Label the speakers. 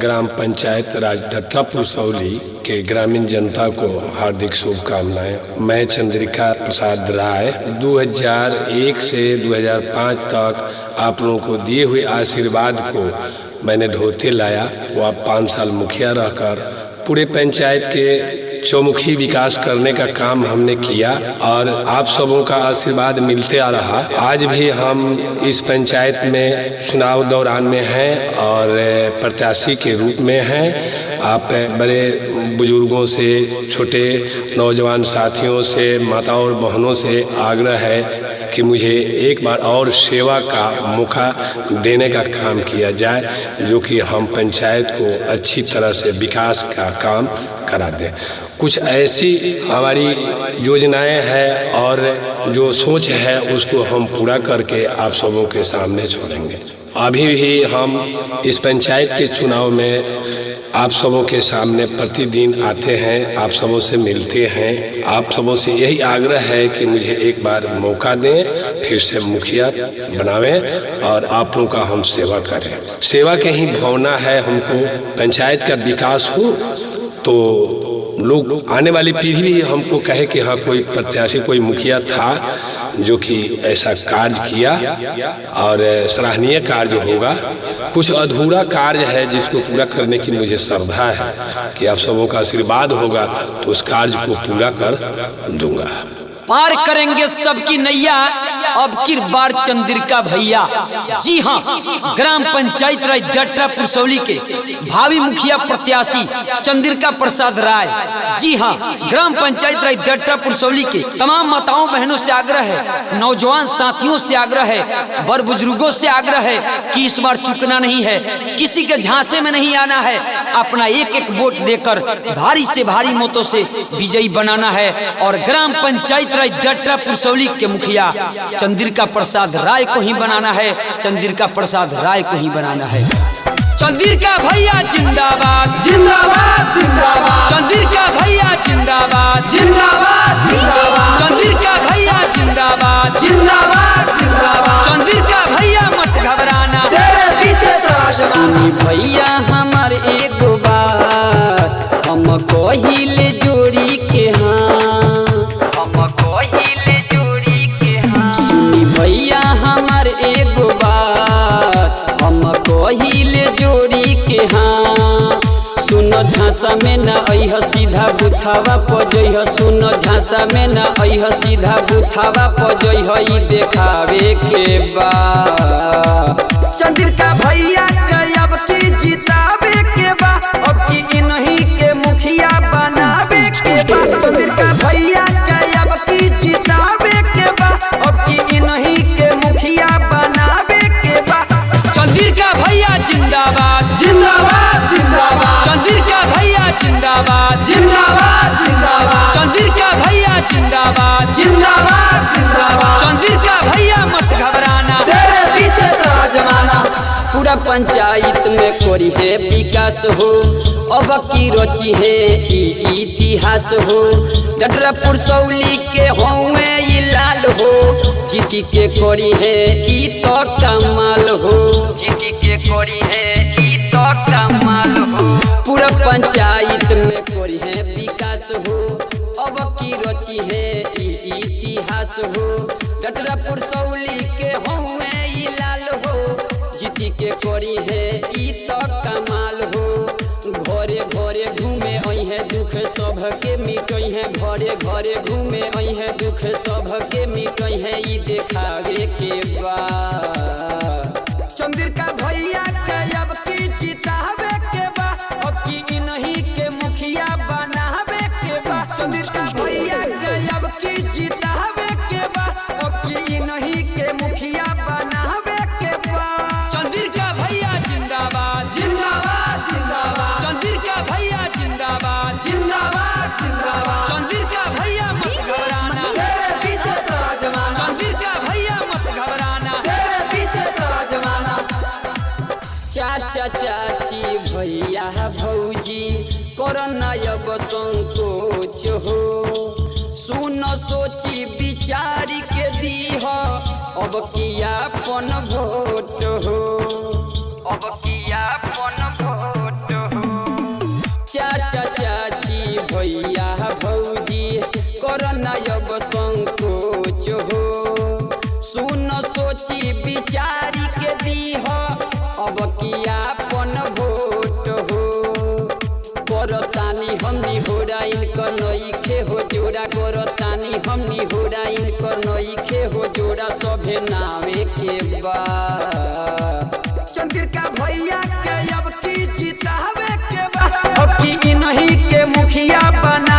Speaker 1: Gram panchayat राज डट्टा पुरसौली के ग्रामीण जनता को हार्दिक शुभकामनाएं। मैं चंद्रिका प्रसाद राय 2001 से 2005 तक आप लोगों को दिए हुए आशीर्वाद को मैंने ढोते लाया। वह 5 साल मुखिया रहकर पूरे पंचायत के चौमुखी विकास करने का काम हमने किया और आप सबों का आशीर्वाद मिलते आ रहा। आज भी हम इस पंचायत में चुनाव दौरान में हैं और प्रत्याशी के रूप में हैं। आप बड़े बुजुर्गों से, छोटे नौजवान साथियों से, माताओं और बहनों से आग्रह है कि मुझे एक बार और सेवा का मौका देने का काम किया जाए, जो कि हम पंचायत को अच्छी तरह से विकास का काम करा दें। कुछ ऐसी हमारी योजनाएं हैं और जो सोच है उसको हम पूरा करके आप सबों के सामने छोड़ेंगे। अभी भी हम इस पंचायत के चुनाव में आप सबों के सामने प्रतिदिन आते हैं, आप सबों से मिलते हैं। आप सबों से यही आग्रह है कि मुझे एक बार मौका दें, फिर से मुखिया बनावें और आप लोगों का हम सेवा करें। सेवा के ही भावना है हमको। पंचायत का विकास हो तो लोग, आने वाली पीढ़ी भी हमको कहे कि हाँ, कोई प्रत्याशी, कोई मुखिया था जो कि ऐसा कार्य किया और सराहनीय कार्य होगा। कुछ अधूरा कार्य है जिसको पूरा करने की मुझे श्रद्धा है कि आप सबों का आशीर्वाद होगा तो उस कार्य को पूरा कर दूंगा।
Speaker 2: पार करेंगे सबकी नैया अब की बार चंद्रिका भैया। जी हाँ, ग्राम पंचायत राज डट्टा पुरसौली के भावी मुखिया प्रत्याशी चंद्रिका प्रसाद राय। जी हाँ, ग्राम पंचायत राज डट्टा पुरसौली के तमाम माताओं बहनों से आग्रह है, नौजवान साथियों से आग्रह है, बड़ बुजुर्गों से आग्रह है कि इस बार चुकना नहीं है, किसी के झांसे में नहीं आना है। अपना एक एक वोट देकर भारी से भारी मतों से विजयी बनाना है और ग्राम पंचायत राज डट्टा पुरसौली के मुखिया चंद्रिका प्रसाद राय को ही बनाना है। चंद्रिका प्रसाद राय को ही बनाना है। चंद्रिका भैया जिंदाबाद जिंदाबाद जिंदाबाद। चंद्रिका भैया जिंदाबाद जिंदाबाद जिंदाबाद। चंद्रिका भैया जिंदाबाद जिंदाबाद जिंदाबाद। चंद्रिका भैया मत घबराना, तेरे पीछे सुनी भैया हमार एगो बात, हमको हिले जोड़ी के हाँ, हमको हिले जोड़ी के हाँ। सुनी भैया हमार एगो बात, हमको हिले जोड़ी के हाँ। सुनो झांसा में न अइह सीधा बुथावा पजइह, सुनो झांसा में न अइह सीधा बुथावा पजइह, ई देखावे के बा चंद्रिका भैया के अब की जितावे के बा, अब की इन्हीं के मुखिया बनावे के बा। चंद्रिका भैया के अब की जितावे के बा, अब की इन्हीं के मुखिया बनावे के बा। चंद्रिका भैया जिंदाबाद जिंदाबाद जिंदाबाद। चंद्रिका भैया जिंदाबाद जिंदाबाद जिंदाबाद। चंद्रिका भैया जिंदाबाद जिंदाबाद जिंदाबाद। चंद्रिका भैया मत घबराना, तेरे पीछे सारा जमाना। पूरा पंचायत में कोरी है विकास हो, अब की रची है इतिहास हो। डट्टा पुरसौली के होवे ई लाल हो, जीती के कोरी है ई तो कमाल हो, जीती के कोरी है ई तो कमाल हो। पूरा पंचायत में कोरी है विकास हो, अब की रची है इतिहास हो। डट्टा पुरसौली के होवे ई लाल हो, जीती के कोरी है ई तो कमाल हो। घरे घरे घूमे अइहे दुख सबके मिटइहे, घरे घरे घूमे अइहे दुख सबके मिटइहे, ई देखावे के बा चंद्रिका भैया के अब की जितावे के बा, अब की इन्हीं के मुखिया बनावे के बा। चंद्रिका भैया के अब की जितावे के बा, अब की इन्हीं के मुखिया बनावे के बा। चंद्रिका भैया जिंदाबाद जिंदाबाद जिंदाबाद। चंद्रिका भैया जिंदाबाद जिंदाबाद जिंदाबाद। चंद्रिका भैया मत घबराना, तेरे पीछे सारा जमाना। चंद्रिका भैया मत घबराना, तेरे पीछे सारा जमाना। चाचा चाची भैया भौजी करना अब संकोच हो, सुन सोची विचारी के दीह अब कियापन वोट हो, अब कियापन वोट विचारी के दी हो अब किया अपन वोट हो। करतानी हमनी होरा इनकर नईखे हो जोड़ा, करतानी हमनी होरा इनकर नईखे हो जोड़ा, सभे नावे के बा चंद्रिका भैया के अब की जितावे के बा, अब की इन्हीं के मुखिया बना